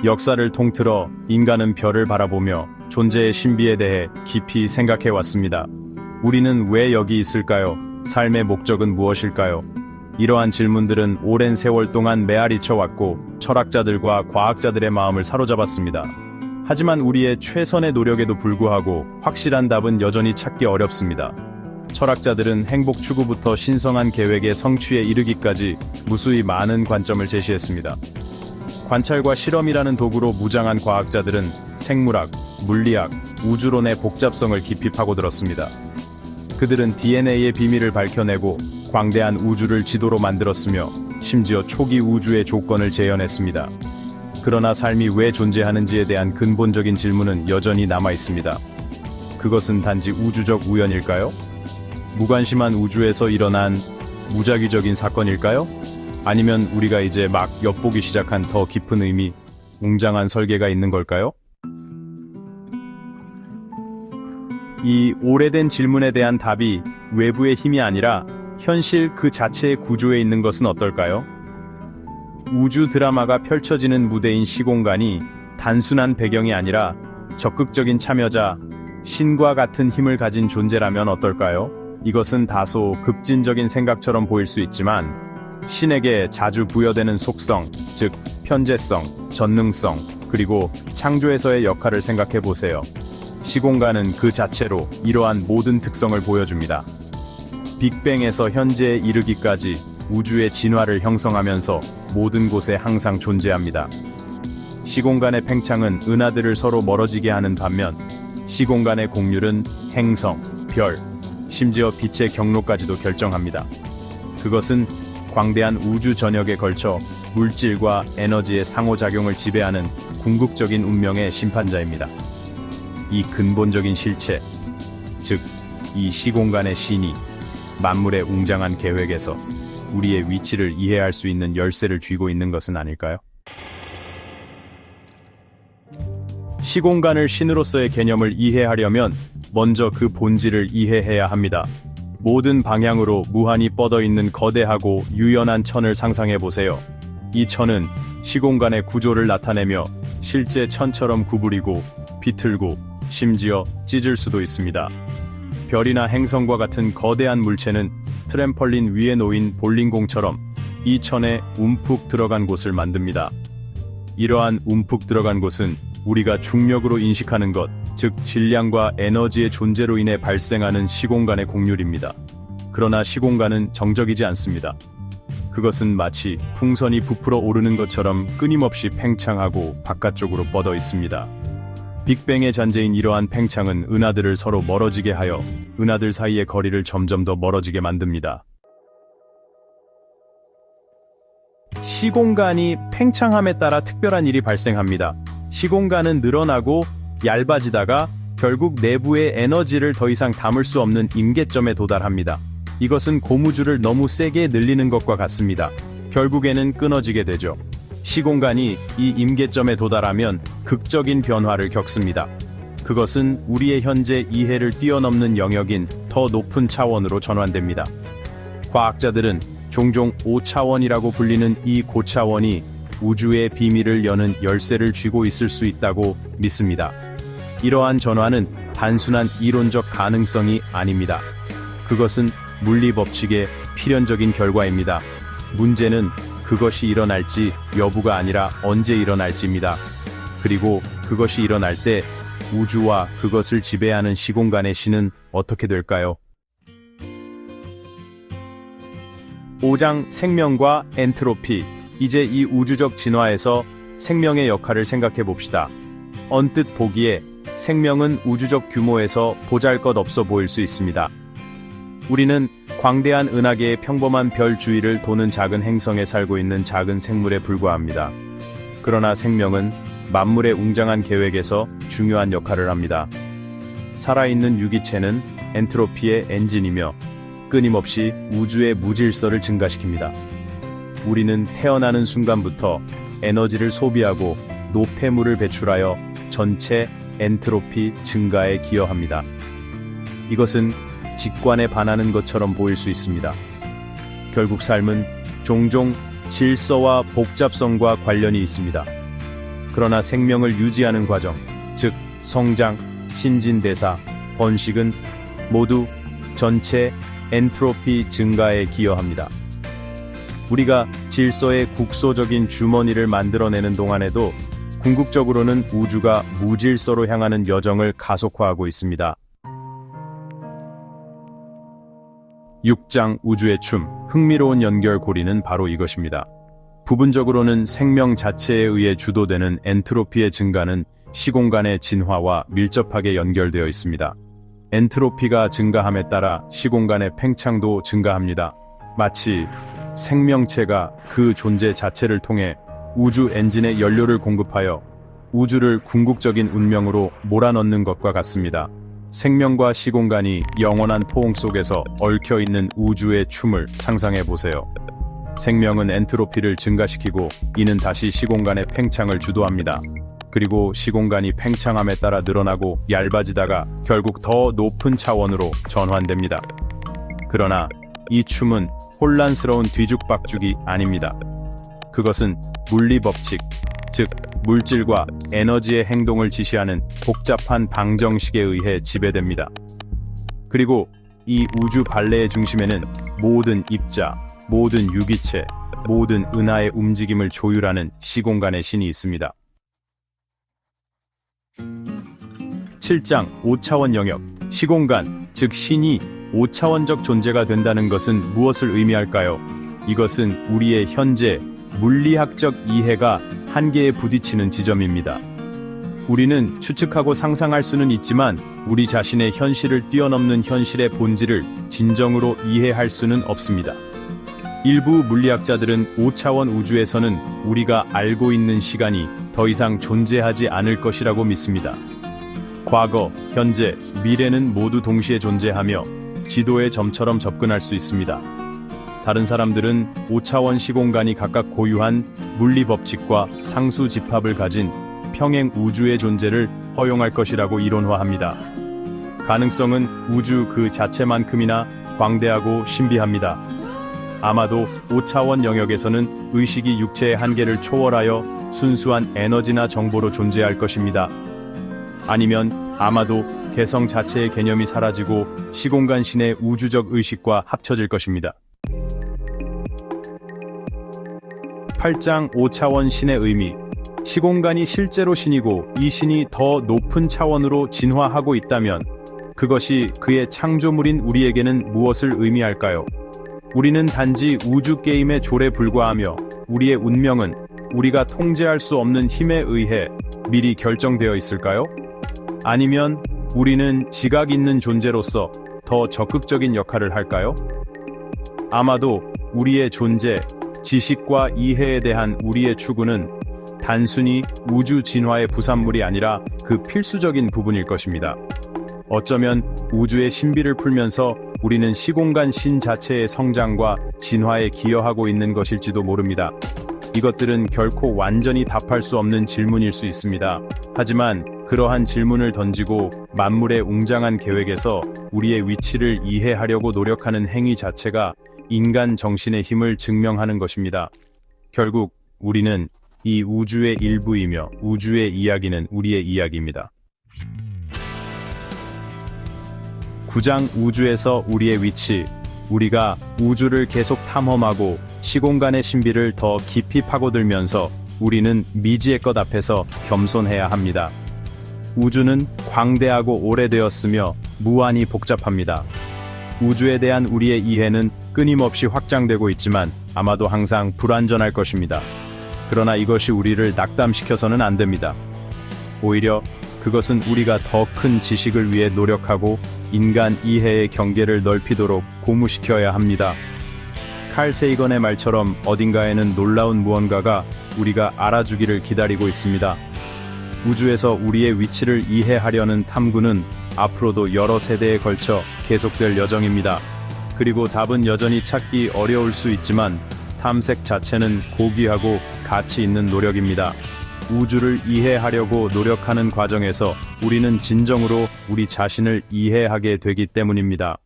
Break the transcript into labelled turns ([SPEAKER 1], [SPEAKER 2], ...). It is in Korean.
[SPEAKER 1] 역사를 통틀어 인간은 별을 바라보며 존재의 신비에 대해 깊이 생각해 왔습니다. 우리는 왜 여기 있을까요? 삶의 목적은 무엇일까요? 이러한 질문들은 오랜 세월 동안 메아리쳐 왔고 철학자들과 과학자들의 마음을 사로잡았습니다. 하지만 우리의 최선의 노력에도 불구하고 확실한 답은 여전히 찾기 어렵습니다. 철학자들은 행복 추구부터 신성한 계획의 성취에 이르기까지 무수히 많은 관점을 제시했습니다. 관찰과 실험이라는 도구로 무장한 과학자들은 생물학, 물리학, 우주론의 복잡성을 깊이 파고들었습니다. 그들은 DNA의 비밀을 밝혀내고 광대한 우주를 지도로 만들었으며 심지어 초기 우주의 조건을 재현했습니다. 그러나 삶이 왜 존재하는지에 대한 근본적인 질문은 여전히 남아있습니다. 그것은 단지 우주적 우연일까요? 무관심한 우주에서 일어난 무작위적인 사건일까요? 아니면 우리가 이제 막 엿보기 시작한 더 깊은 의미, 웅장한 설계가 있는 걸까요? 이 오래된 질문에 대한 답이 외부의 힘이 아니라 현실 그 자체의 구조에 있는 것은 어떨까요? 우주 드라마가 펼쳐지는 무대인 시공간이 단순한 배경이 아니라 적극적인 참여자, 신과 같은 힘을 가진 존재라면 어떨까요? 이것은 다소 급진적인 생각처럼 보일 수 있지만 신에게 자주 부여되는 속성, 즉 편재성, 전능성, 그리고 창조에서의 역할을 생각해 보세요. 시공간은 그 자체로 이러한 모든 특성을 보여줍니다. 빅뱅에서 현재에 이르기까지 우주의 진화를 형성하면서 모든 곳에 항상 존재합니다. 시공간의 팽창은 은하들을 서로 멀어지게 하는 반면 시공간의 공률은 행성, 별, 심지어 빛의 경로까지도 결정합니다. 그것은 광대한 우주 전역에 걸쳐 물질과 에너지의 상호작용을 지배하는 궁극적인 운명의 심판자입니다. 이 근본적인 실체, 즉 이 시공간의 신이 만물의 웅장한 계획에서 우리의 위치를 이해할 수 있는 열쇠를 쥐고 있는 것은 아닐까요? 시공간을 신으로서의 개념을 이해하려면 먼저 그 본질을 이해해야 합니다. 모든 방향으로 무한히 뻗어있는 거대하고 유연한 천을 상상해보세요. 이 천은 시공간의 구조를 나타내며 실제 천처럼 구부리고 비틀고 심지어 찢을 수도 있습니다. 별이나 행성과 같은 거대한 물체는 트램펄린 위에 놓인 볼링공처럼 이 천에 움푹 들어간 곳을 만듭니다. 이러한 움푹 들어간 곳은 우리가 중력으로 인식하는 것, 즉 질량과 에너지의 존재로 인해 발생하는 시공간의 공률입니다. 그러나 시공간은 정적이지 않습니다. 그것은 마치 풍선이 부풀어 오르는 것처럼 끊임없이 팽창하고 바깥쪽으로 뻗어 있습니다. 빅뱅의 잔재인 이러한 팽창은 은하들을 서로 멀어지게 하여 은하들 사이의 거리를 점점 더 멀어지게 만듭니다. 시공간이 팽창함에 따라 특별한 일이 발생합니다. 시공간은 늘어나고 얇아지다가 결국 내부의 에너지를 더 이상 담을 수 없는 임계점에 도달합니다. 이것은 고무줄을 너무 세게 늘리는 것과 같습니다. 결국에는 끊어지게 되죠. 시공간이 이 임계점에 도달하면 극적인 변화를 겪습니다. 그것은 우리의 현재 이해를 뛰어넘는 영역인 더 높은 차원으로 전환됩니다. 과학자들은 종종 5차원이라고 불리는 이 고차원이 우주의 비밀을 여는 열쇠를 쥐고 있을 수 있다고 믿습니다. 이러한 전환은 단순한 이론적 가능성이 아닙니다. 그것은 물리 법칙의 필연적인 결과입니다. 문제는 그것이 일어날지 여부가 아니라 언제 일어날지입니다. 그리고 그것이 일어날 때 우주와 그것을 지배하는 시공간의 신은 어떻게 될까요? 5장 생명과 엔트로피. 이제 이 우주적 진화에서 생명의 역할을 생각해 봅시다. 언뜻 보기에 생명은 우주적 규모에서 보잘것없어 보일 수 있습니다. 우리는 광대한 은하계의 평범한 별 주위를 도는 작은 행성에 살고 있는 작은 생물에 불과합니다. 그러나 생명은 만물의 웅장한 계획에서 중요한 역할을 합니다. 살아있는 유기체는 엔트로피의 엔진이며 끊임없이 우주의 무질서를 증가시킵니다. 우리는 태어나는 순간부터 에너지를 소비하고 노폐물을 배출하여 전체 엔트로피 증가에 기여합니다. 이것은 직관에 반하는 것처럼 보일 수 있습니다. 결국 삶은 종종 질서와 복잡성과 관련이 있습니다. 그러나 생명을 유지하는 과정, 즉 성장, 신진대사, 번식은 모두 전체 엔트로피 증가에 기여합니다. 우리가 질서의 국소적인 주머니를 만들어내는 동안에도 궁극적으로는 우주가 무질서로 향하는 여정을 가속화하고 있습니다. 6장 우주의 춤, 흥미로운 연결고리는 바로 이것입니다. 부분적으로는 생명 자체에 의해 주도되는 엔트로피의 증가는 시공간의 진화와 밀접하게 연결되어 있습니다. 엔트로피가 증가함에 따라 시공간의 팽창도 증가합니다. 마치 생명체가 그 존재 자체를 통해 우주 엔진에 연료를 공급하여 우주를 궁극적인 운명으로 몰아넣는 것과 같습니다. 생명과 시공간이 영원한 포옹 속에서 얽혀있는 우주의 춤을 상상해 보세요. 생명은 엔트로피를 증가시키고 이는 다시 시공간의 팽창을 주도합니다. 그리고 시공간이 팽창함에 따라 늘어나고 얇아지다가 결국 더 높은 차원으로 전환됩니다. 그러나 이 춤은 혼란스러운 뒤죽박죽이 아닙니다. 그것은 물리법칙, 즉 물질과 에너지의 행동을 지시하는 복잡한 방정식에 의해 지배됩니다. 그리고 이 우주 발레의 중심에는 모든 입자, 모든 유기체, 모든 은하의 움직임을 조율하는 시공간의 신이 있습니다. 7장 5차원 영역, 시공간, 즉 신이 5차원적 존재가 된다는 것은 무엇을 의미할까요? 이것은 우리의 현재 물리학적 이해가 한계에 부딪히는 지점입니다. 우리는 추측하고 상상할 수는 있지만 우리 자신의 현실을 뛰어넘는 현실의 본질을 진정으로 이해할 수는 없습니다. 일부 물리학자들은 5차원 우주에서는 우리가 알고 있는 시간이 더 이상 존재하지 않을 것이라고 믿습니다. 과거, 현재, 미래는 모두 동시에 존재하며 지도의 점처럼 접근할 수 있습니다. 다른 사람들은 5차원 시공간이 각각 고유한 물리 법칙과 상수 집합을 가진 평행 우주의 존재를 허용할 것이라고 이론화합니다. 가능성은 우주 그 자체만큼이나 광대하고 신비합니다. 아마도 5차원 영역에서는 의식이 육체의 한계를 초월하여 순수한 에너지나 정보로 존재할 것입니다. 아니면 아마도 개성 자체의 개념이 사라지고 시공간 신의 우주적 의식과 합쳐질 것입니다. 8장 5차원 신의 의미, 시공간이 실제로 신이고 이 신이 더 높은 차원으로 진화하고 있다면 그것이 그의 창조물인 우리에게는 무엇을 의미할까요? 우리는 단지 우주 게임의 졸에 불과하며 우리의 운명은 우리가 통제할 수 없는 힘에 의해 미리 결정되어 있을까요? 아니면 우리는 지각 있는 존재로서 더 적극적인 역할을 할까요? 아마도 우리의 존재, 지식과 이해에 대한 우리의 추구는 단순히 우주 진화의 부산물이 아니라 그 필수적인 부분일 것입니다. 어쩌면 우주의 신비를 풀면서 우리는 시공간 신 자체의 성장과 진화에 기여하고 있는 것일지도 모릅니다. 이것들은 결코 완전히 답할 수 없는 질문일 수 있습니다. 하지만 그러한 질문을 던지고 만물의 웅장한 계획에서 우리의 위치를 이해하려고 노력하는 행위 자체가 인간 정신의 힘을 증명하는 것입니다. 결국 우리는 이 우주의 일부이며 우주의 이야기는 우리의 이야기입니다. 9장 우주에서 우리의 위치, 우리가 우주를 계속 탐험하고 시공간의 신비를 더 깊이 파고들면서 우리는 미지의 것 앞에서 겸손해야 합니다. 우주는 광대하고 오래되었으며 무한히 복잡합니다. 우주에 대한 우리의 이해는 끊임없이 확장되고 있지만 아마도 항상 불완전할 것입니다. 그러나 이것이 우리를 낙담시켜서는 안 됩니다. 오히려 그것은 우리가 더 큰 지식을 위해 노력하고 인간 이해의 경계를 넓히도록 고무시켜야 합니다. 칼 세이건의 말처럼 어딘가에는 놀라운 무언가가 우리가 알아주기를 기다리고 있습니다. 우주에서 우리의 위치를 이해하려는 탐구는 앞으로도 여러 세대에 걸쳐 계속될 여정입니다. 그리고 답은 여전히 찾기 어려울 수 있지만 탐색 자체는 고귀하고 가치 있는 노력입니다. 우주를 이해하려고 노력하는 과정에서 우리는 진정으로 우리 자신을 이해하게 되기 때문입니다.